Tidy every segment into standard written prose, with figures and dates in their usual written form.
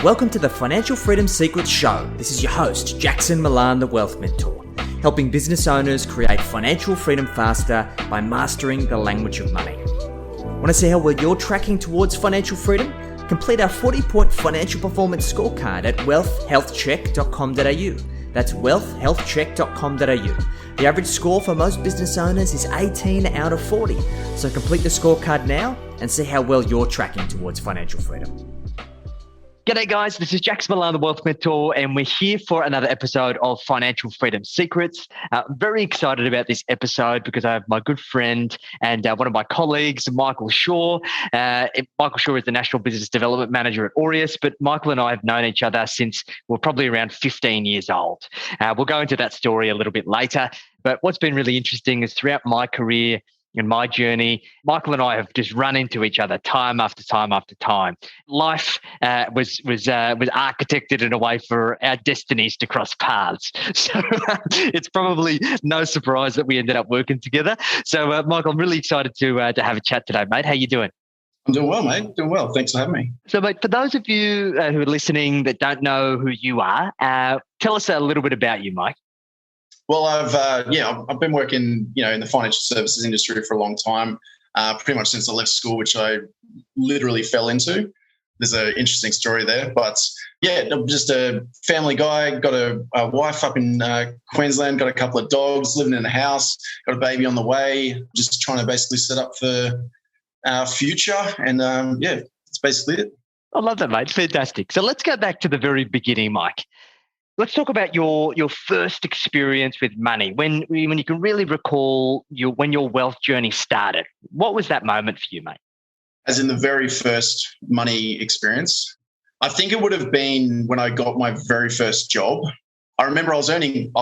Welcome to the Financial Freedom Secrets Show. This is your host, Jackson Milan, the Wealth Mentor, helping business owners create financial freedom faster by mastering the language of money. Want to see how well you're tracking towards financial freedom? Complete our 40-point financial performance scorecard at wealthhealthcheck.com.au. That's wealthhealthcheck.com.au. The average score for most business owners is 18 out of 40. So complete the scorecard now and see how well you're tracking towards financial freedom. G'day guys, this is Jackson Milan, the Wealth Mentor, and we're here for another episode of Financial Freedom Secrets. I'm very excited about this episode because I have my good friend and one of my colleagues, Michael Shaw. Michael Shaw is the National Business Development Manager at Aureus, but Michael and I have known each other since we're probably around 15 years old. We'll go into that story a little bit later, but what's been really interesting is throughout my career, in my journey, Michael and I have just run into each other time after time after time. Life was architected in a way for our destinies to cross paths. So it's probably no surprise that we ended up working together. So Michael, I'm really excited to have a chat today, mate. How you doing? I'm doing well, mate. Doing well. Thanks for having me. So, mate, for those of you who are listening that don't know who you are, tell us a little bit about you, Mike. Well, I've been working, in the financial services industry for a long time, pretty much since I left school, which I literally fell into. There's an interesting story there, but yeah, I'm just a family guy. Got a wife up in Queensland. Got a couple of dogs. Living in a house. Got a baby on the way. Just trying to basically set up for our future, and that's basically it. I love that, mate. It's fantastic. So let's go back to the very beginning, Mike. Let's talk about your first experience with money, when you can really recall when your wealth journey started. What was that moment for you, mate? As in the very first money experience, I think it would have been when I got my very first job. I remember I was earning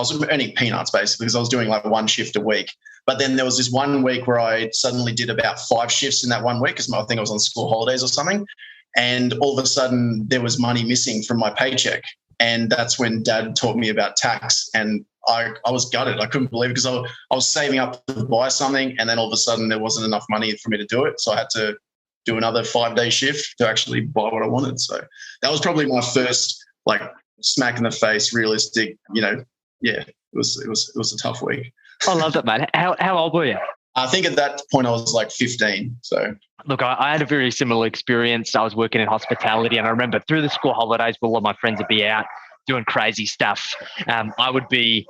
peanuts basically because I was doing like one shift a week. But then there was this one week where I suddenly did about 5 shifts in that one week because I think I was on school holidays or something. And all of a sudden there was money missing from my paycheck. And that's when Dad taught me about tax, and I was gutted. I couldn't believe it because I was saving up to buy something, and then all of a sudden there wasn't enough money for me to do it. So I had to do another 5-day shift to actually buy what I wanted. So that was probably my first smack in the face, realistic. It was a tough week. I love that, mate. How old were you? I think at that point I was like 15. So look, I had a very similar experience. I was working in hospitality, and I remember through the school holidays, where a lot of my friends would be out doing crazy stuff. I would be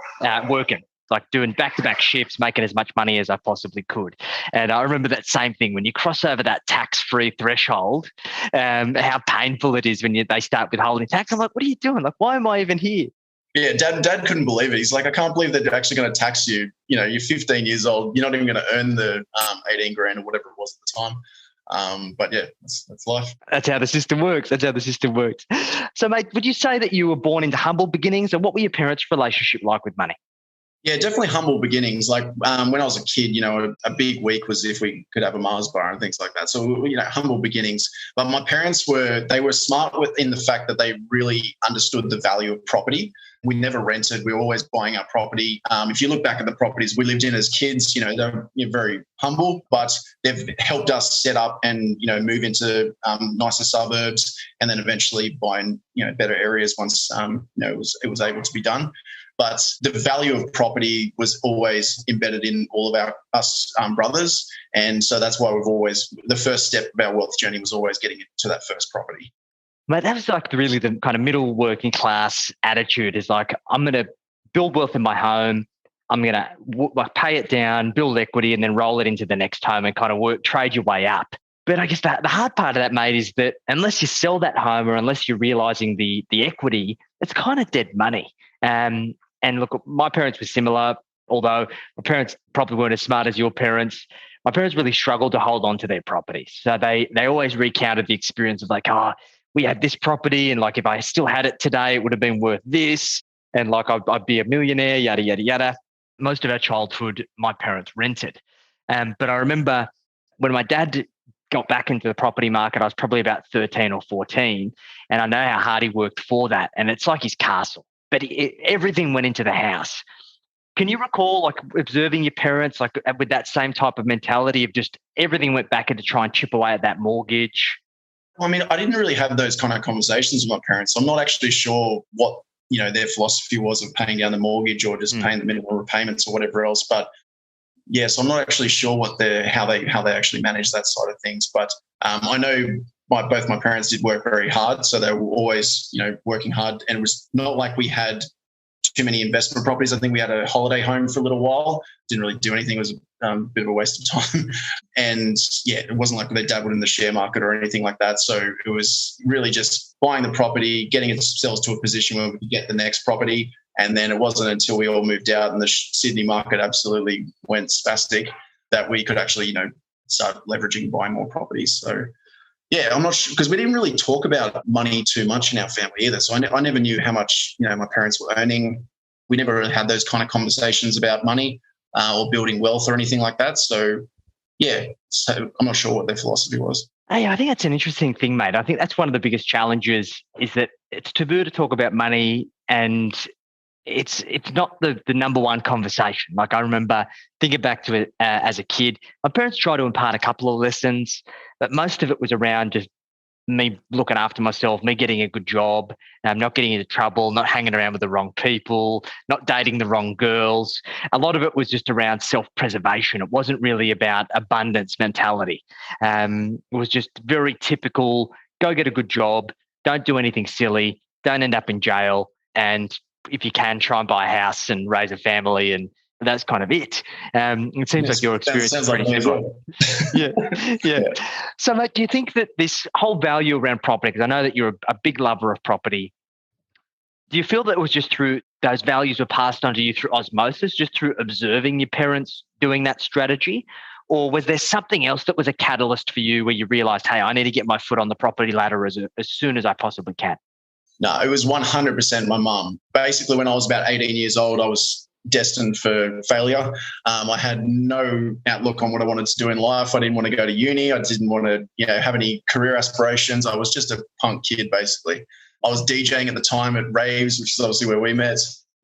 working, like doing back-to-back shifts, making as much money as I possibly could. And I remember that same thing when you cross over that tax-free threshold, how painful it is when they start withholding tax. I'm like, what are you doing? Like, why am I even here? Yeah, Dad couldn't believe it. He's like, I can't believe that they're actually going to tax you. You're 15 years old. You're not even going to earn the 18 grand or whatever it was at the time. But yeah, that's life. That's how the system works. So, mate, would you say that you were born into humble beginnings, and what were your parents' relationship like with money? Yeah, definitely humble beginnings. Like when I was a kid, a big week was if we could have a Mars bar and things like that. So, humble beginnings. But my parents were smart in the fact that they really understood the value of property. We never rented. We were always buying our property. If you look back at the properties we lived in as kids, they're very humble, but they've helped us set up and, move into nicer suburbs and then eventually buy in, better areas once, it was able to be done. But the value of property was always embedded in all of us brothers. And so that's why the first step of our wealth journey was always getting to that first property. Mate, that was like really the kind of middle working class attitude is like, I'm going to build wealth in my home. I'm going to pay it down, build equity, and then roll it into the next home and kind of trade your way up. But I guess the hard part of that, mate, is that unless you sell that home or unless you're realizing the equity, it's kind of dead money. And look, my parents were similar, although my parents probably weren't as smart as your parents. My parents really struggled to hold on to their properties. So they always recounted the experience of like, we had this property and like if I still had it today, it would have been worth this. And like I'd be a millionaire, yada, yada, yada. Most of our childhood, my parents rented. But I remember when my dad got back into the property market, I was probably about 13 or 14. And I know how hard he worked for that. And it's like his castle, but everything went into the house. Can you recall like observing your parents like with that same type of mentality of just everything went back into try and chip away at that mortgage? I mean, I didn't really have those kind of conversations with my parents. So I'm not actually sure what, their philosophy was of paying down the mortgage or just paying the minimum repayments or whatever else. But yeah, so I'm not actually sure how they actually manage that side of things. But I know both my parents did work very hard. So they were always, working hard. And it was not like we had too many investment properties. I think we had a holiday home for a little while. Didn't really do anything. It was a bit of a waste of time. And yeah, it wasn't like they dabbled in the share market or anything like that. So it was really just buying the property, getting ourselves to a position where we could get the next property. And then it wasn't until we all moved out and the Sydney market absolutely went spastic that we could actually, start leveraging, buying more properties. So yeah, I'm not sure, because we didn't really talk about money too much in our family either. So I never knew how much, my parents were earning. We never really had those kind of conversations about money or building wealth or anything like that. So yeah, so I'm not sure what their philosophy was. Hey, I think that's an interesting thing, mate. I think that's one of the biggest challenges is that it's taboo to talk about money, and it's not the number one conversation. Like I remember thinking back to it as a kid, my parents tried to impart a couple of lessons, but most of it was around just me looking after myself, me getting a good job, not getting into trouble, not hanging around with the wrong people, not dating the wrong girls. A lot of it was just around self-preservation. It wasn't really about abundance mentality. It was just very typical, go get a good job, don't do anything silly, don't end up in jail, and if you can, try and buy a house and raise a family, and that's kind of it. It seems like your experience is pretty similar. Yeah. So, mate, do you think that this whole value around property, because I know that you're a big lover of property, do you feel that it was just through those values were passed on to you through osmosis, just through observing your parents doing that strategy? Or was there something else that was a catalyst for you where you realised, hey, I need to get my foot on the property ladder as soon as I possibly can? No, it was 100% my mum. Basically, when I was about 18 years old, I was destined for failure. I had no outlook on what I wanted to do in life. I didn't want to go to uni. I didn't want to, have any career aspirations. I was just a punk kid, basically. I was DJing at the time at raves, which is obviously where we met.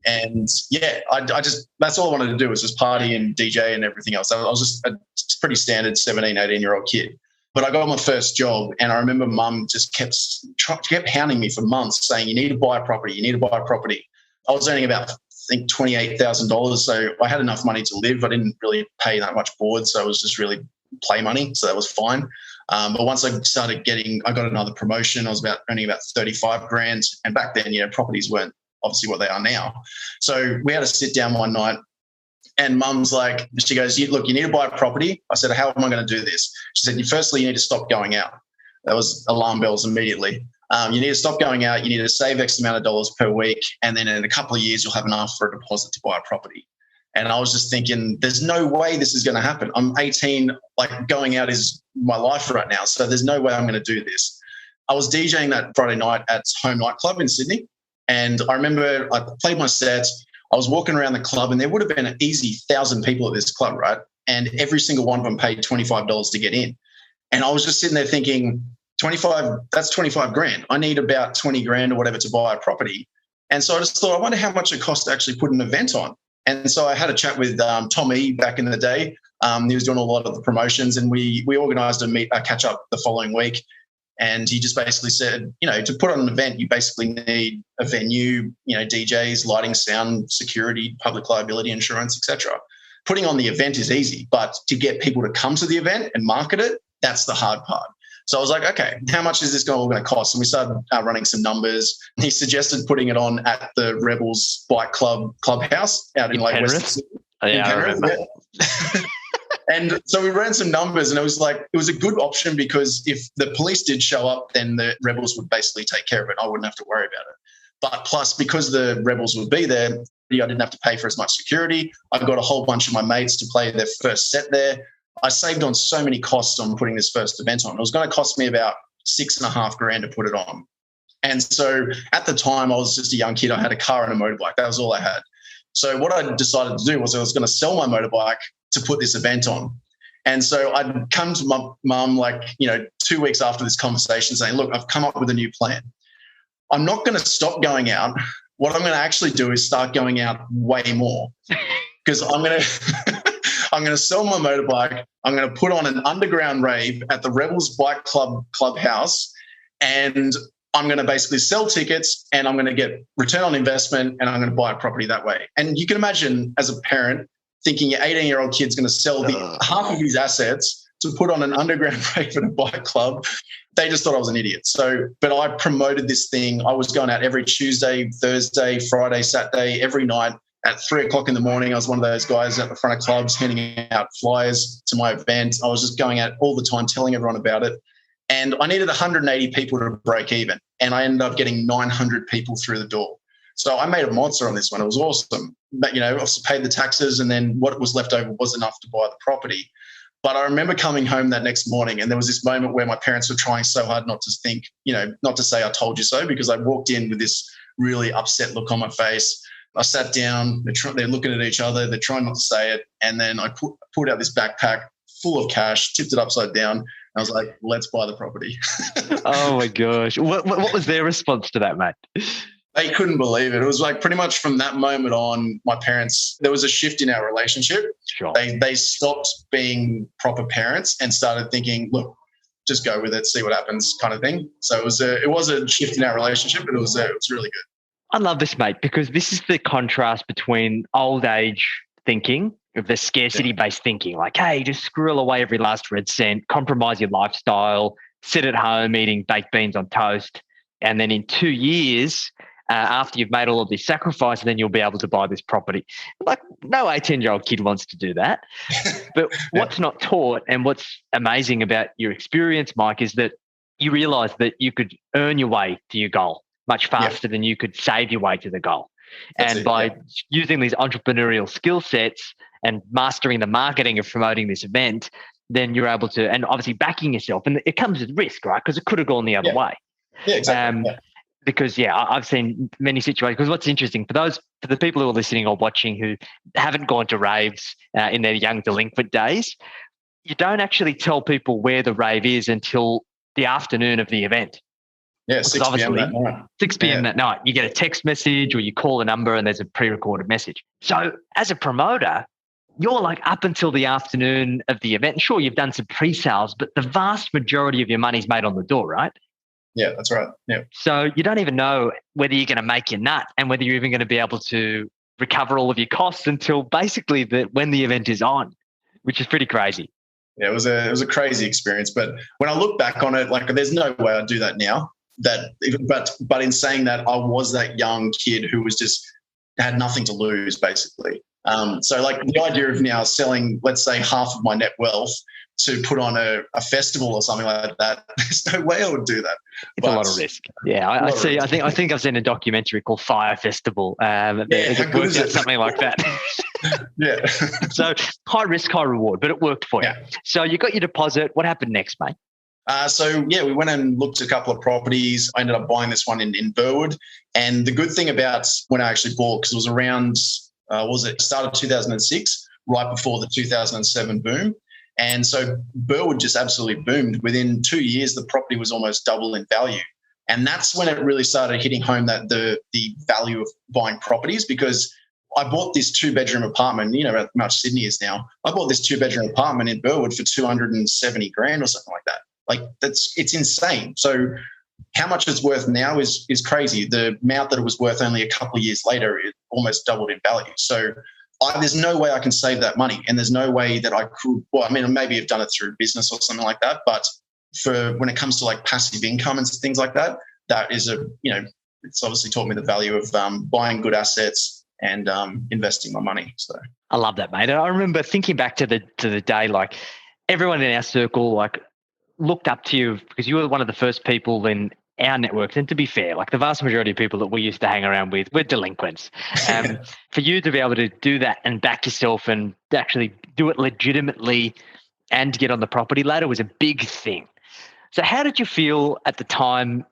And yeah, I just, that's all I wanted to do was just party and DJ and everything else. I was just a pretty standard 17, 18-year-old kid. But I got my first job, and I remember mum just kept hounding me for months saying, you need to buy a property, you need to buy a property. I was earning about, I think, $28,000. So I had enough money to live. I didn't really pay that much board. So it was just really play money. So that was fine. But once I started I got another promotion. I was earning about 35 grand. And back then, properties weren't obviously what they are now. So we had to sit down one night. And mum's like, she goes, look, you need to buy a property. I said, how am I going to do this? She said, firstly, you need to stop going out. That was alarm bells immediately. You need to stop going out. You need to save X amount of dollars per week. And then in a couple of years, you'll have enough for a deposit to buy a property. And I was just thinking, there's no way this is going to happen. I'm 18, like going out is my life right now. So there's no way I'm going to do this. I was DJing that Friday night at Home Nightclub in Sydney. And I remember I played my sets. I was walking around the club, and there would have been an easy 1,000 people at this club, right? And every single one of them paid $25 to get in. And I was just sitting there thinking, 25, that's 25 grand. I need about 20 grand or whatever to buy a property. And so I just thought, I wonder how much it costs to actually put an event on. And so I had a chat with Tom E back in the day. He was doing a lot of the promotions, and we organised a catch up the following week. And he just basically said, to put on an event, you basically need a venue, DJs, lighting, sound, security, public liability insurance, etc. Putting on the event is easy, but to get people to come to the event and market it, that's the hard part. So I was like, okay, how much is this all going to cost? And we started running some numbers. He suggested putting it on at the Rebels Bike Clubhouse out in like Western Sydney. Oh, yeah, I remember. Yeah. And so we ran some numbers, and it was a good option because if the police did show up, then the Rebels would basically take care of it. I wouldn't have to worry about it. But plus, because the Rebels would be there, I didn't have to pay for as much security. I got a whole bunch of my mates to play their first set there. I saved on so many costs on putting this first event on. It was going to cost me about $6.5 grand to put it on. And so at the time, I was just a young kid. I had a car and a motorbike. That was all I had. So what I decided to do was I was going to sell my motorbike to put this event on. And so I'd come to my mum 2 weeks after this conversation saying, look, I've come up with a new plan. I'm not going to stop going out. What I'm going to actually do is start going out way more, because I'm going to sell my motorbike. I'm going to put on an underground rave at the Rebels Bike Clubhouse, and I'm going to basically sell tickets and I'm going to get return on investment and I'm going to buy a property that way. And you can imagine as a parent thinking your 18-year-old kid's going to sell half of his assets to put on an underground rave at a bike club. They just thought I was an idiot. So, but I promoted this thing. I was going out every Tuesday, Thursday, Friday, Saturday, every night at 3:00 in the morning. I was one of those guys at the front of clubs handing out flyers to my event. I was just going out all the time telling everyone about it. And I needed 180 people to break even. And I ended up getting 900 people through the door. So I made a monster on this one. It was awesome. But, I paid the taxes and then what was left over was enough to buy the property. But I remember coming home that next morning and there was this moment where my parents were trying so hard not to think, not to say I told you so, because I walked in with this really upset look on my face. I sat down, they're looking at each other, they're trying not to say it. And then I pulled out this backpack full of cash, tipped it upside down. I was like, let's buy the property. Oh my gosh. What was their response to that, mate? They couldn't believe it. It was like pretty much from that moment on, my parents, there was a shift in our relationship. Sure. They stopped being proper parents and started thinking, look, just go with it, see what happens kind of thing. So it was a shift in our relationship, but it was really good. I love this, mate, because this is the contrast between old age thinking, of the scarcity-based thinking, like, hey, just squirrel away every last red cent, compromise your lifestyle, sit at home eating baked beans on toast, and then in 2 years, after you've made all of this sacrifice, then you'll be able to buy this property. Like, no 18-year-old kid wants to do that. But what's not taught and what's amazing about your experience, Mike, is that you realise that you could earn your way to your goal much faster than you could save your way to the goal. By using these entrepreneurial skill sets and mastering the marketing of promoting this event, then you're able to, and obviously backing yourself. And it comes with risk, right? Because it could have gone the other way. Yeah, exactly. Because, I've seen many situations. Because what's interesting, for the people who are listening or watching who haven't gone to raves in their young delinquent days, you don't actually tell people where the rave is until the afternoon of the event. Yeah, 6 p.m. that night. 6 p.m. that night. You get a text message or you call a number and there's a pre-recorded message. So as a promoter, you're like up until the afternoon of the event. Sure, you've done some pre-sales, but the vast majority of your money's made on the door, right? Yeah, that's right. Yeah. So you don't even know whether you're going to make your nut and whether you're even going to be able to recover all of your costs until basically when the event is on, which is pretty crazy. Yeah, it was a crazy experience. But when I look back on it, like there's no way I'd do that now. But in saying that, I was that young kid who was just had nothing to lose, basically. So like the idea of now selling, let's say, half of my net wealth to put on a festival or something like that, there's no way I would do that. It's a lot of risk. Yeah, I see. I think I've seen a documentary called Fire Festival. It works out something like that. Yeah. So high risk, high reward, but it worked for you. So you got your deposit. What happened next, mate? We went and looked at a couple of properties. I ended up buying this one in Burwood. And the good thing about when I actually bought, because it was around, started 2006, right before the 2007 boom. And so Burwood just absolutely boomed. Within 2 years, the property was almost double in value. And that's when it really started hitting home that the value of buying properties, because I bought this 2-bedroom apartment, how much Sydney is now. I bought this 2-bedroom apartment in Burwood for 270 grand or something like that. Like it's insane. So how much it's worth now is crazy. The amount that it was worth only a couple of years later, it almost doubled in value. So there's no way I can save that money, and there's no way that I could. Well, I mean, maybe I've done it through business or something like that. But for when it comes to like passive income and things like that, that is it's obviously taught me the value of buying good assets and investing my money. So I love that, mate. And I remember thinking back to the day, like everyone in our circle, like looked up to you because you were one of the first people in our networks. And to be fair, like the vast majority of people that we used to hang around with were delinquents. For you to be able to do that and back yourself and actually do it legitimately and get on the property ladder was a big thing. So how did you feel at the time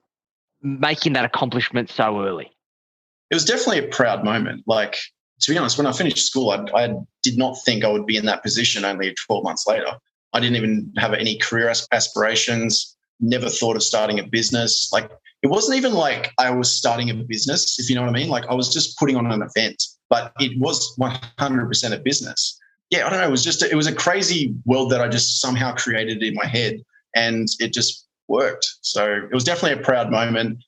making that accomplishment so early? It was definitely a proud moment. Like, to be honest, when I finished school, I did not think I would be in that position only 12 months later. I didn't even have any career aspirations, never thought of starting a business. Like, it wasn't even like I was starting a business, if you know what I mean. Like, I was just putting on an event, but it was 100% a business. Yeah, I don't know. It was a crazy world that I just somehow created in my head, and it just worked. So it was definitely a proud moment.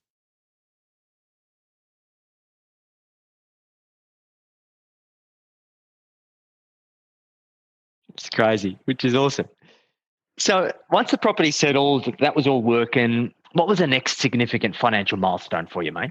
It's crazy, which is awesome. So once the property settled, that was all working. What was the next significant financial milestone for you, mate?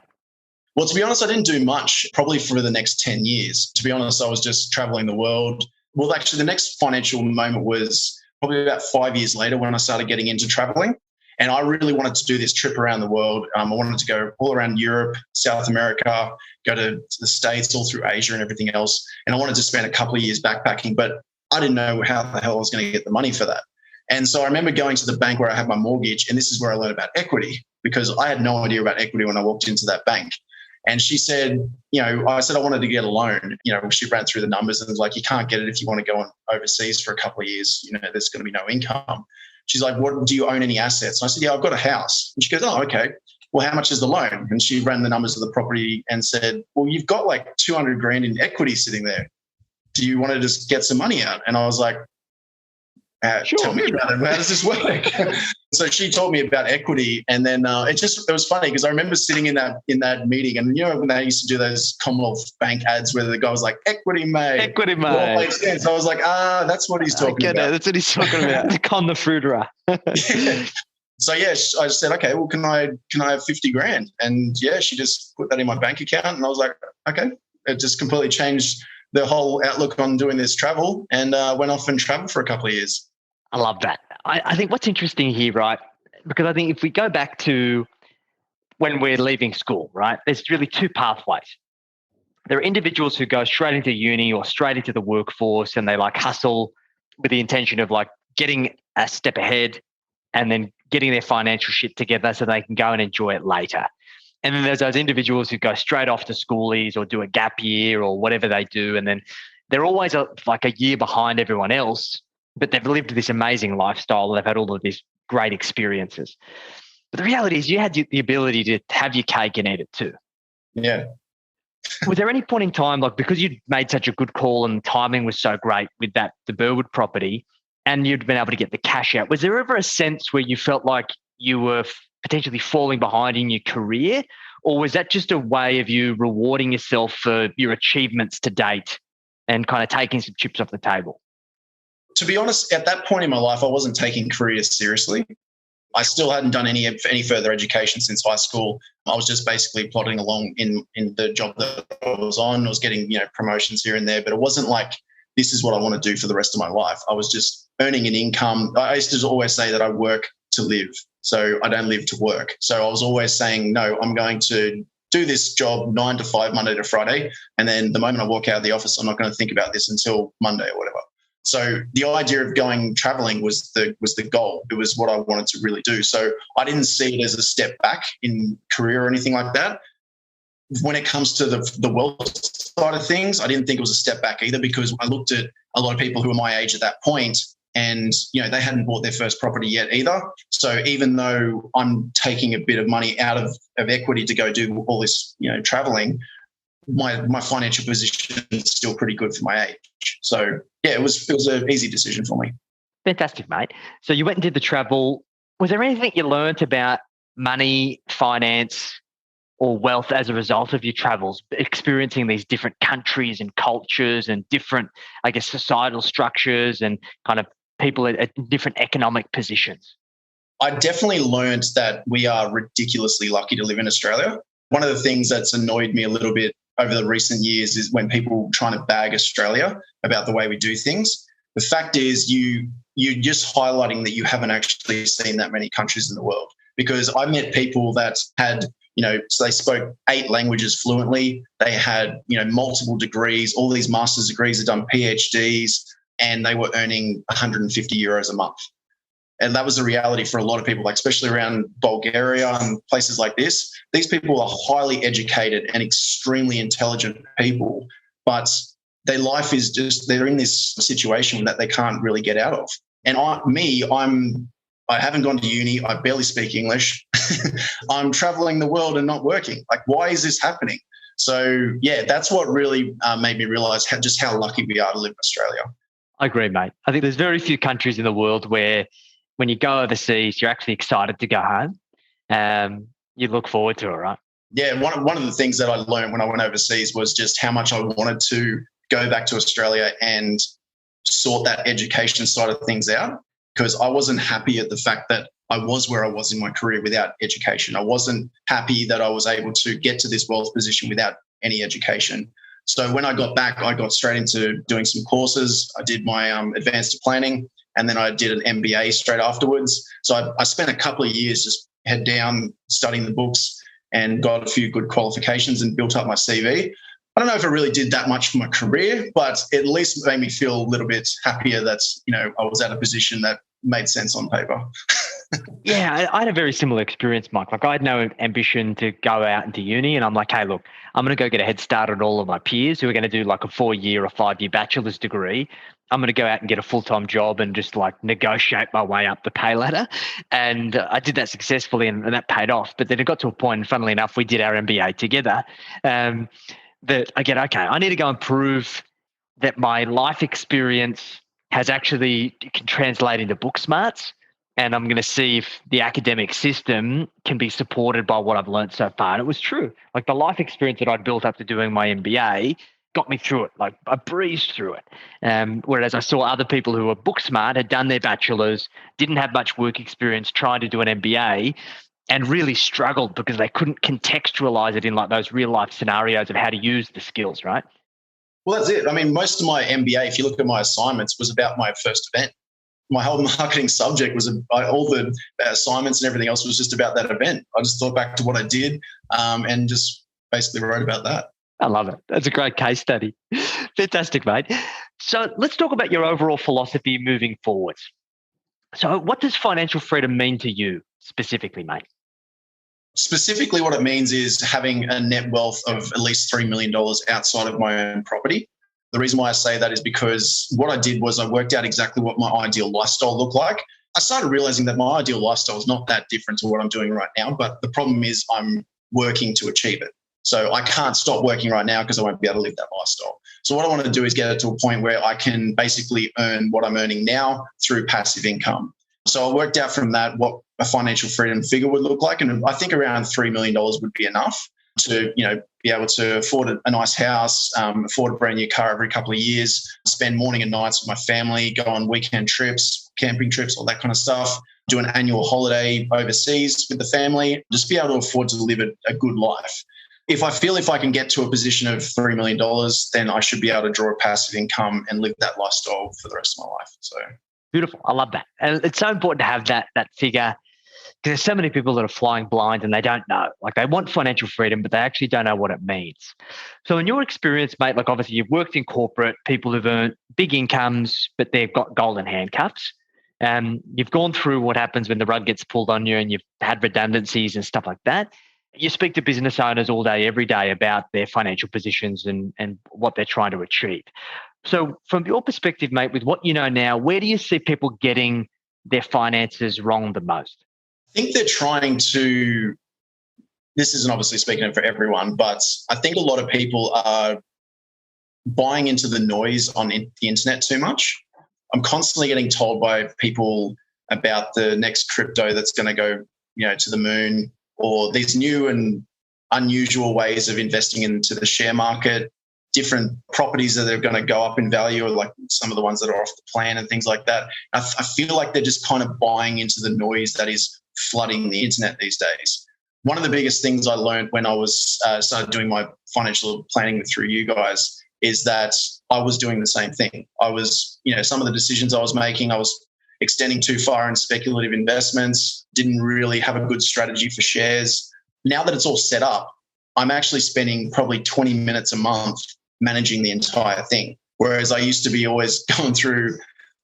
Well, to be honest, I didn't do much probably for the next 10 years. To be honest, I was just traveling the world. Well, actually, the next financial moment was probably about 5 years later when I started getting into traveling. And I really wanted to do this trip around the world. I wanted to go all around Europe, South America, go to the States, all through Asia and everything else. And I wanted to spend a couple of years backpacking, but I didn't know how the hell I was going to get the money for that. And so I remember going to the bank where I had my mortgage, and this is where I learned about equity, because I had no idea about equity when I walked into that bank. And she said, I said I wanted to get a loan. She ran through the numbers and was like, you can't get it if you want to go on overseas for a couple of years. There's going to be no income. She's like, what, do you own any assets? And I said, yeah, I've got a house. And she goes, oh, okay. Well, how much is the loan? And she ran the numbers of the property and said, well, you've got like 200 grand in equity sitting there. Do you want to just get some money out? And I was like, sure. Tell me about it. How does this work? So she told me about equity, and then it was funny because I remember sitting in that meeting, and when they used to do those Commonwealth Bank ads where the guy was like, "Equity mate, equity mate." It all makes sense. I was like, that's what he's talking about. That's what he's talking about. Con the fruiterer. Yeah. So I just said, okay, well, can I have 50 grand? And she just put that in my bank account, and I was like, okay. It just completely changed the whole outlook on doing this travel, and went off and traveled for a couple of years. I love that. I think what's interesting here, right, because I think if we go back to when we're leaving school, right, there's really two pathways. There are individuals who go straight into uni or straight into the workforce, and they like hustle with the intention of like getting a step ahead and then getting their financial shit together so they can go and enjoy it later. And then there's those individuals who go straight off to schoolies or do a gap year or whatever they do, and then they're always like a year behind everyone else, but they've lived this amazing lifestyle. They've had all of these great experiences. But the reality is you had the ability to have your cake and eat it too. Yeah. Was there any point in time, like because you'd made such a good call and the timing was so great with the Burwood property and you'd been able to get the cash out, was there ever a sense where you felt like you were potentially falling behind in your career? Or was that just a way of you rewarding yourself for your achievements to date and kind of taking some chips off the table? To be honest, at that point in my life, I wasn't taking career seriously. I still hadn't done any further education since high school. I was just basically plodding along in the job that I was on. I was getting, promotions here and there, but it wasn't like this is what I want to do for the rest of my life. I was just earning an income. I used to always say that I work to live, so I don't live to work. So I was always saying, no, I'm going to do this job 9 to 5, Monday to Friday. And then the moment I walk out of the office, I'm not going to think about this until Monday or whatever. So the idea of going traveling was the goal. It was what I wanted to really do. So I didn't see it as a step back in career or anything like that. When it comes to the wealth side of things, I didn't think it was a step back either, because I looked at a lot of people who were my age at that point, and they hadn't bought their first property yet either. So even though I'm taking a bit of money out of equity to go do all this traveling, my financial position is still pretty good for my age. So yeah, it was an easy decision for me. Fantastic, mate. So you went and did the travel. Was there anything you learned about money, finance, or wealth as a result of your travels, experiencing these different countries and cultures and different, I guess, societal structures and kind of people at different economic positions? I definitely learned that we are ridiculously lucky to live in Australia. One of the things that's annoyed me a little bit over the recent years is when people trying to bag Australia about the way we do things. The fact is you're just highlighting that you haven't actually seen that many countries in the world, because I met people that had, so they spoke 8 languages fluently. They had, multiple degrees, all these master's degrees, had done PhDs, and they were earning 150 euros a month. And that was the reality for a lot of people, like especially around Bulgaria and places like this. These people are highly educated and extremely intelligent people, but their life is just, they're in this situation that they can't really get out of. And I haven't gone to uni. I barely speak English. I'm traveling the world and not working. Like, why is this happening? So yeah, that's what really made me realize just how lucky we are to live in Australia. I agree, mate. I think there's very few countries in the world where when you go overseas, you're actually excited to go home. You look forward to it, right? Yeah, one of the things that I learned when I went overseas was just how much I wanted to go back to Australia and sort that education side of things out, because I wasn't happy at the fact that I was where I was in my career without education. I wasn't happy that I was able to get to this wealth position without any education. So when I got back, I got straight into doing some courses. I did my advanced planning, and then I did an MBA straight afterwards. So I spent a couple of years just head down studying the books and got a few good qualifications and built up my CV. I don't know if it really did that much for my career, but it at least made me feel a little bit happier that, I was at a position that made sense on paper. Yeah, I had a very similar experience, Mike. Like, I had no ambition to go out into uni, and I'm like, hey, look, I'm going to go get a head start on all of my peers who are going to do like a 4-year or 5-year bachelor's degree. I'm going to go out and get a full-time job and just like negotiate my way up the pay ladder. And I did that successfully, and that paid off. But then it got to a point, and funnily enough, we did our MBA together, that I get, okay, I need to go and prove that my life experience has actually can translate into book smarts. And I'm going to see if the academic system can be supported by what I've learned so far. And it was true. Like, the life experience that I'd built up to doing my MBA got me through it. Like, I breezed through it. Whereas I saw other people who were book smart, had done their bachelors, didn't have much work experience, trying to do an MBA, and really struggled because they couldn't contextualize it in like those real life scenarios of how to use the skills, right? Well, that's it. I mean, most of my MBA, if you look at my assignments, was about my first event. My whole marketing subject was all the assignments and everything else was just about that event. I just thought back to what I did and just basically wrote about that. I love it. That's a great case study. Fantastic, mate. So let's talk about your overall philosophy moving forwards. So what does financial freedom mean to you specifically, mate? Specifically, what it means is having a net wealth of at least $3 million outside of my own property. The reason why I say that is because what I did was I worked out exactly what my ideal lifestyle looked like. I started realizing that my ideal lifestyle is not that different to what I'm doing right now, but the problem is I'm working to achieve it. So I can't stop working right now because I won't be able to live that lifestyle. So what I want to do is get it to a point where I can basically earn what I'm earning now through passive income. So I worked out from that what a financial freedom figure would look like. And I think around $3 million would be enough to, be able to afford a nice house, afford a brand new car every couple of years, spend morning and nights with my family, go on weekend trips, camping trips, all that kind of stuff, do an annual holiday overseas with the family, just be able to afford to live a good life. If I can get to a position of $3 million, then I should be able to draw a passive income and live that lifestyle for the rest of my life. So beautiful. I love that. And it's so important to have that figure, because there's so many people that are flying blind and they don't know. Like, they want financial freedom, but they actually don't know what it means. So in your experience, mate, like, obviously you've worked in corporate, people who've earned big incomes, but they've got golden handcuffs. You've gone through what happens when the rug gets pulled on you, and you've had redundancies and stuff like that. You speak to business owners all day, every day about their financial positions and what they're trying to achieve. So from your perspective, mate, with what you know now, where do you see people getting their finances wrong the most? I think they're trying to, this isn't obviously speaking for everyone, but I think a lot of people are buying into the noise on the internet too much. I'm constantly getting told by people about the next crypto that's going to go, to the moon, or these new and unusual ways of investing into the share market, different properties that are going to go up in value, or like some of the ones that are off the plan and things like that. I feel like they're just kind of buying into the noise that is flooding the internet these days. One of the biggest things I learned when I was started doing my financial planning through you guys is that I was doing the same thing. I was, some of the decisions I was making, I was extending too far in speculative investments, didn't really have a good strategy for shares. Now that it's all set up, I'm actually spending probably 20 minutes a month managing the entire thing. Whereas I used to be always going through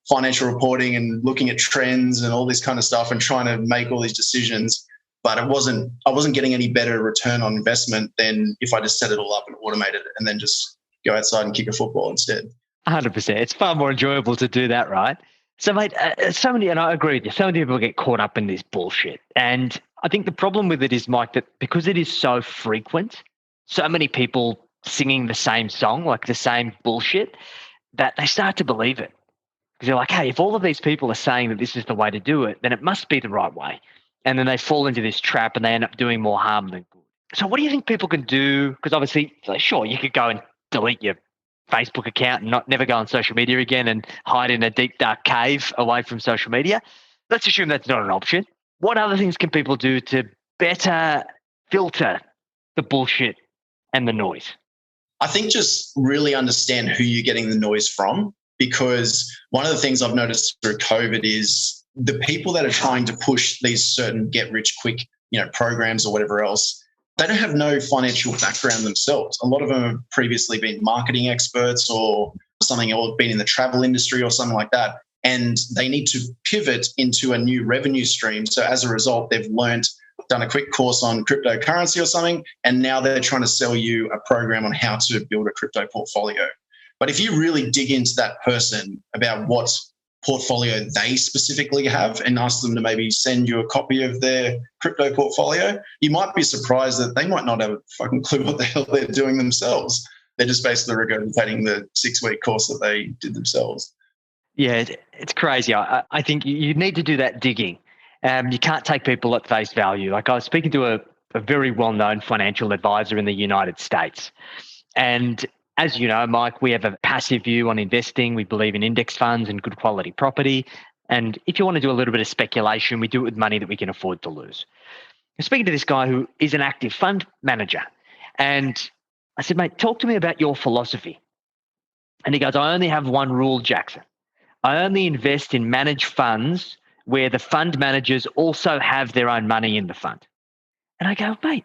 financial reporting and looking at trends and all this kind of stuff and trying to make all these decisions. But I wasn't getting any better return on investment than if I just set it all up and automated it and then just go outside and kick a football instead. 100%. It's far more enjoyable to do that, right? So, mate, and I agree with you, so many people get caught up in this bullshit. And I think the problem with it is, Mike, that because it is so frequent, so many people singing the same song, like the same bullshit, that they start to believe it. Because they're like, hey, if all of these people are saying that this is the way to do it, then it must be the right way. And then they fall into this trap and they end up doing more harm than good. So what do you think people can do? Because obviously, like, sure, you could go and delete your Facebook account and never go on social media again and hide in a deep, dark cave away from social media. Let's assume that's not an option. What other things can people do to better filter the bullshit and the noise? I think just really understand who you're getting the noise from, because one of the things I've noticed through COVID is the people that are trying to push these certain get rich quick, programs or whatever else, they don't have no financial background themselves. A lot of them have previously been marketing experts or something, or been in the travel industry or something like that. And they need to pivot into a new revenue stream. So as a result, they've done a quick course on cryptocurrency or something, and now they're trying to sell you a program on how to build a crypto portfolio. But if you really dig into that person about what portfolio they specifically have and ask them to maybe send you a copy of their crypto portfolio, you might be surprised that they might not have a fucking clue what the hell they're doing themselves. They're just basically regurgitating the 6-week course that they did themselves. Yeah, it's crazy. I think you need to do that digging. You can't take people at face value. Like, I was speaking to a very well-known financial advisor in the United States. And as you know, Mike, we have a passive view on investing. We believe in index funds and good quality property. And if you want to do a little bit of speculation, we do it with money that we can afford to lose. I'm speaking to this guy who is an active fund manager. And I said, mate, talk to me about your philosophy. And he goes, I only have one rule, Jackson. I only invest in managed funds where the fund managers also have their own money in the fund. And I go, mate,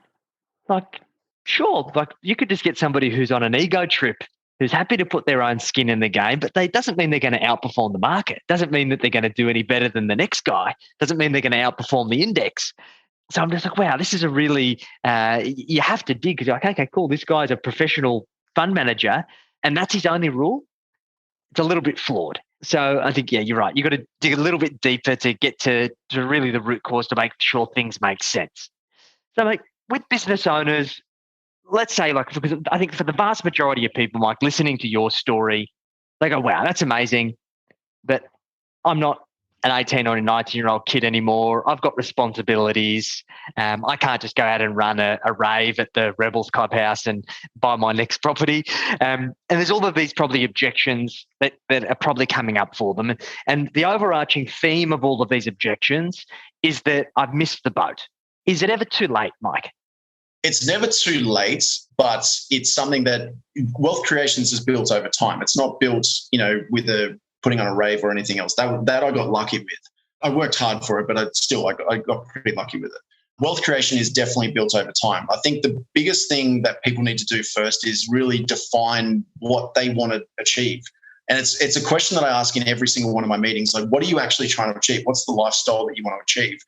like, sure, like, you could just get somebody who's on an ego trip, who's happy to put their own skin in the game, but they doesn't mean they're going to outperform the market. Doesn't mean that they're going to do any better than the next guy. Doesn't mean they're going to outperform the index. So I'm just like, wow, this is a really, you have to dig, because you're like, okay, cool, this guy's a professional fund manager and that's his only rule. It's a little bit flawed. So I think, yeah, you're right. You've got to dig a little bit deeper to get to really the root cause to make sure things make sense. So, like, with business owners, let's say, like, because I think for the vast majority of people, Mike, listening to your story, they go, wow, that's amazing, but I'm not an 18 or a 19-year-old kid anymore. I've got responsibilities. I can't just go out and run a rave at the Rebels Clubhouse and buy my next property. And there's all of these probably objections that are probably coming up for them. And the overarching theme of all of these objections is that I've missed the boat. Is it ever too late, Mike? It's never too late, but it's something that wealth creations is built over time. It's not built, with putting on a rave or anything else. That I got lucky with. I worked hard for it, but I got pretty lucky with it. Wealth creation is definitely built over time. I think the biggest thing that people need to do first is really define what they want to achieve. And it's a question that I ask in every single one of my meetings. Like, what are you actually trying to achieve? What's the lifestyle that you want to achieve?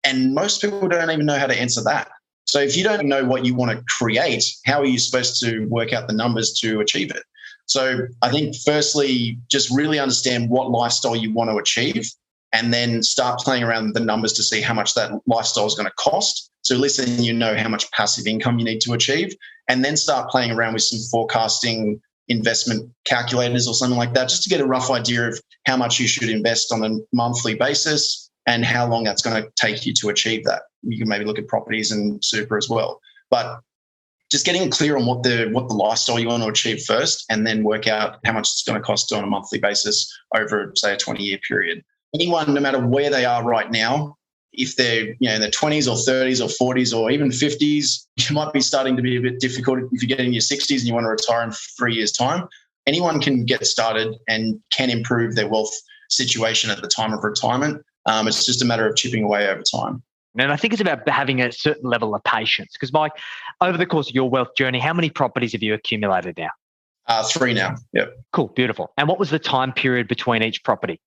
And most people don't even know how to answer that. So if you don't know what you want to create, how are you supposed to work out the numbers to achieve it? So I think firstly, just really understand what lifestyle you want to achieve, and then start playing around with the numbers to see how much that lifestyle is going to cost. So listen, you know how much passive income you need to achieve, and then start playing around with some forecasting investment calculators or something like that, just to get a rough idea of how much you should invest on a monthly basis and how long that's going to take you to achieve that. You can maybe look at properties and super as well. But just getting clear on what the lifestyle you want to achieve first, and then work out how much it's going to cost on a monthly basis over, say, a 20-year period. Anyone, no matter where they are right now, if they're in their 20s or 30s or 40s or even 50s, it might be starting to be a bit difficult if you get in your 60s and you want to retire in 3 years' time. Anyone can get started and can improve their wealth situation at the time of retirement. It's just a matter of chipping away over time. And I think it's about having a certain level of patience. Because, Mike, over the course of your wealth journey, how many properties have you accumulated now? 3 now. Yep. Cool. Beautiful. And what was the time period between each property?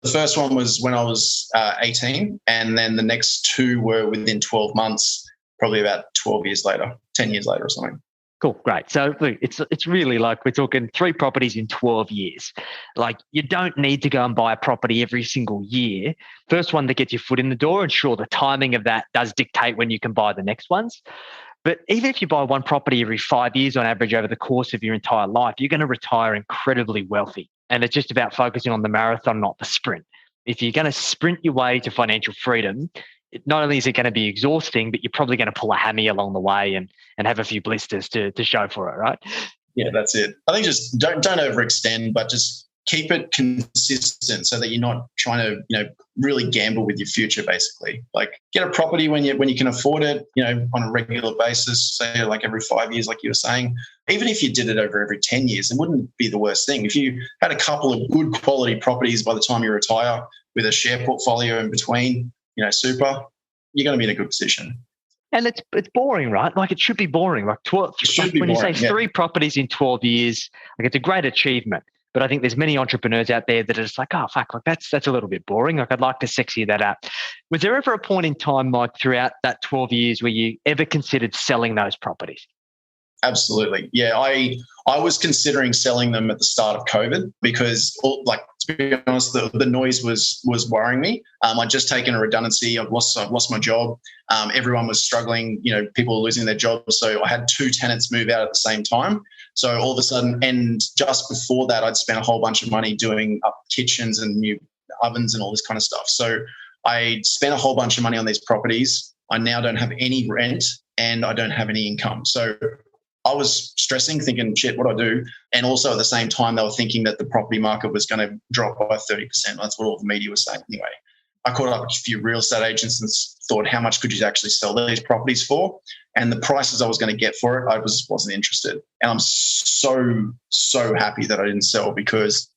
The first one was when I was 18, and then the next 2 were within 12 months, probably about 12 years later, 10 years later or something. Cool, great. So look, it's really like we're talking 3 properties in 12 years. Like, you don't need to go and buy a property every single year. First one that gets your foot in the door, and sure, the timing of that does dictate when you can buy the next ones. But even if you buy one property every 5 years on average over the course of your entire life, you're going to retire incredibly wealthy. And it's just about focusing on the marathon, not the sprint. If you're going to sprint your way to financial freedom, not only is it going to be exhausting, but you're probably going to pull a hammy along the way and have a few blisters to show for it, right? Yeah, that's it. I think just don't overextend, but just keep it consistent so that you're not trying to, really gamble with your future, basically. Like get a property when you can afford it, on a regular basis, say like every 5 years, like you were saying. Even if you did it over every 10 years, it wouldn't be the worst thing. If you had a couple of good quality properties by the time you retire with a share portfolio in between, super, you're going to be in a good position. And it's boring, right? Like it should be boring. Like 12, it should be when boring, you say 3 properties in 12 years, like it's a great achievement. But I think there's many entrepreneurs out there that are just like, oh, fuck, like that's a little bit boring. Like I'd like to sexier that up. Was there ever a point in time, Mike, throughout that 12 years where you ever considered selling those properties? Absolutely. Yeah, I was considering selling them at the start of COVID because, to be honest, the noise was worrying me. I'd just taken a redundancy. I've lost my job. Everyone was struggling. People were losing their jobs. So I had 2 tenants move out at the same time. So all of a sudden, and just before that, I'd spent a whole bunch of money doing up kitchens and new ovens and all this kind of stuff. So I spent a whole bunch of money on these properties. I now don't have any rent and I don't have any income. So I was stressing, thinking, shit, what do I do? And also at the same time, they were thinking that the property market was going to drop by 30%. That's what all the media was saying anyway. I caught up with a few real estate agents and thought, how much could you actually sell these properties for? And the prices I was going to get for it, I wasn't interested. And I'm so happy that I didn't sell because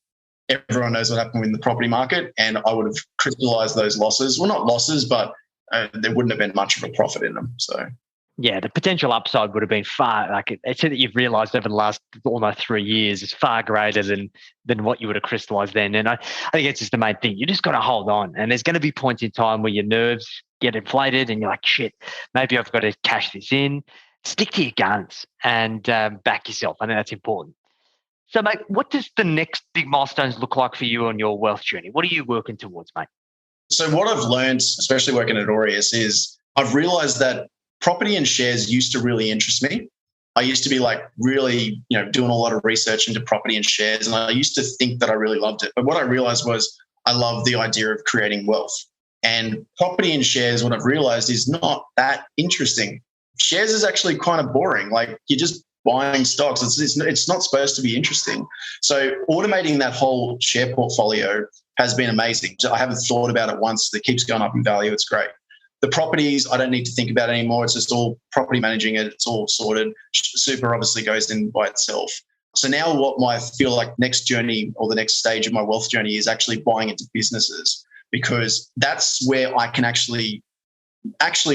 everyone knows what happened in the property market and I would have crystallized those losses. Well, not losses, but there wouldn't have been much of a profit in them. So. Yeah, the potential upside would have been far, like it's that you've realised over the last almost 3 years is far greater than what you would have crystallised then. And I think it's just the main thing. You just got to hold on. And there's going to be points in time where your nerves get inflated and you're like, shit, maybe I've got to cash this in. Stick to your guns and back yourself. I think that's important. So, mate, what does the next big milestones look like for you on your wealth journey? What are you working towards, mate? So what I've learned, especially working at Aureus, is I've realised that property and shares used to really interest me. I used to be like really, doing a lot of research into property and shares. And I used to think that I really loved it. But what I realized was I love the idea of creating wealth. And property and shares, what I've realized is not that interesting. Shares is actually kind of boring. Like you're just buying stocks. It's not supposed to be interesting. So automating that whole share portfolio has been amazing. I haven't thought about it once. It keeps going up in value. It's great. The properties, I don't need to think about anymore. It's just all property managing it. It's all sorted. Super obviously goes in by itself. So now what I feel like next journey or the next stage of my wealth journey is actually buying into businesses because that's where I can actually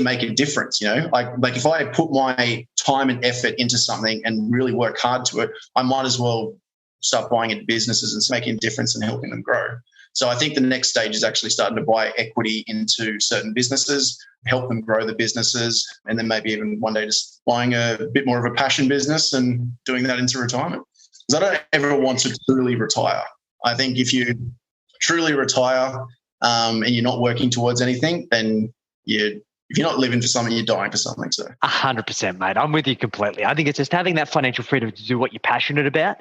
make a difference, Like if I put my time and effort into something and really work hard to it, I might as well start buying into businesses and making a difference and helping them grow. So I think the next stage is actually starting to buy equity into certain businesses, help them grow the businesses, and then maybe even one day just buying a bit more of a passion business and doing that into retirement. Because I don't ever want to truly retire. I think if you truly retire and you're not working towards anything, then if you're not living for something, you're dying for something. So 100%, mate. I'm with you completely. I think it's just having that financial freedom to do what you're passionate about.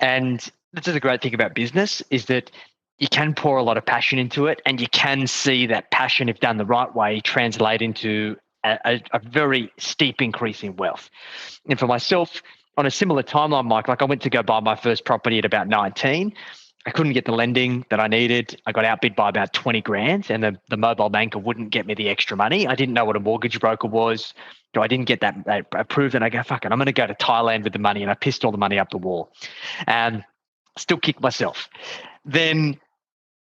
And this is the great thing about business is that you can pour a lot of passion into it and you can see that passion, if done the right way, translate into a very steep increase in wealth. And for myself, on a similar timeline, Mike, like I went to go buy my first property at about 19. I couldn't get the lending that I needed. I got outbid by about 20 grand and the mobile banker wouldn't get me the extra money. I didn't know what a mortgage broker was. So I didn't get that approved. And I go, fuck it, I'm going to go to Thailand with the money. And I pissed all the money up the wall and still kicked myself. Then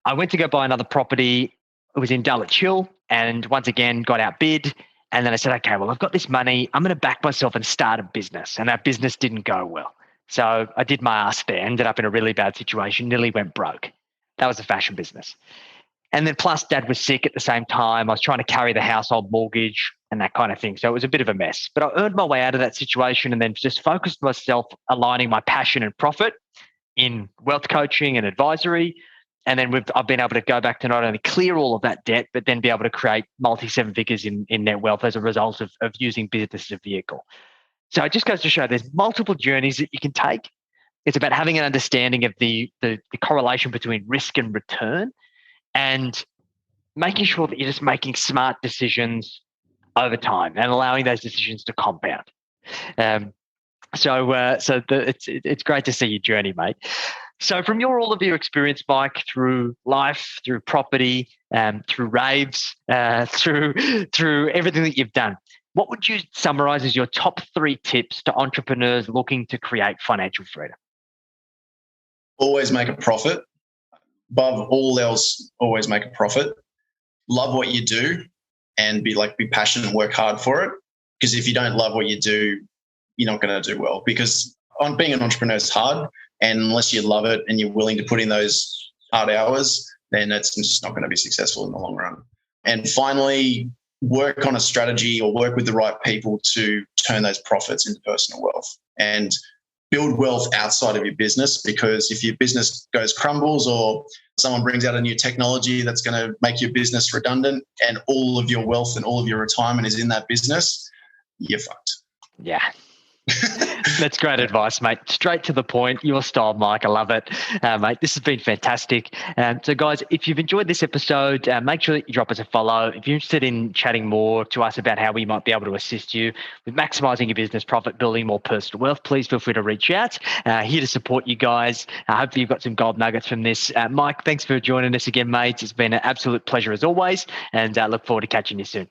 I went to go buy another property. It was in Dulwich Hill and once again got outbid. And then I said, okay, well, I've got this money. I'm going to back myself and start a business. And that business didn't go well. So I did my ass there, ended up in a really bad situation, nearly went broke. That was a fashion business. And then plus Dad was sick at the same time. I was trying to carry the household mortgage and that kind of thing. So it was a bit of a mess. But I earned my way out of that situation and then just focused myself aligning my passion and profit in wealth coaching and advisory. And then I've been able to go back to not only clear all of that debt, but then be able to create multi-seven figures in net wealth as a result of using business as a vehicle. So it just goes to show there's multiple journeys that you can take, It's about having an understanding of the correlation between risk and return, and making sure that you're just making smart decisions over time and allowing those decisions to compound. It's great to see your journey, mate. So from all of your experience, Mike, through life, through property, through raves, through everything that you've done, what would you summarize as your top 3 tips to entrepreneurs looking to create financial freedom? Always make a profit. Above all else, always make a profit. Love what you do and be passionate and work hard for it. Because if you don't love what you do, you're not going to do well. Because being an entrepreneur is hard. And unless you love it and you're willing to put in those hard hours, then it's just not going to be successful in the long run. And finally, work on a strategy or work with the right people to turn those profits into personal wealth and build wealth outside of your business. Because if your business crumbles or someone brings out a new technology that's going to make your business redundant and all of your wealth and all of your retirement is in that business, you're fucked. Yeah. That's great advice, mate. Straight to the point. Your style, Mike. I love it, mate. This has been fantastic. So, guys, if you've enjoyed this episode, make sure that you drop us a follow. If you're interested in chatting more to us about how we might be able to assist you with maximising your business profit, building more personal wealth, please feel free to reach out. Here to support you guys. Hopefully, you've got some gold nuggets from this. Mike, thanks for joining us again, mate. It's been an absolute pleasure as always, and look forward to catching you soon.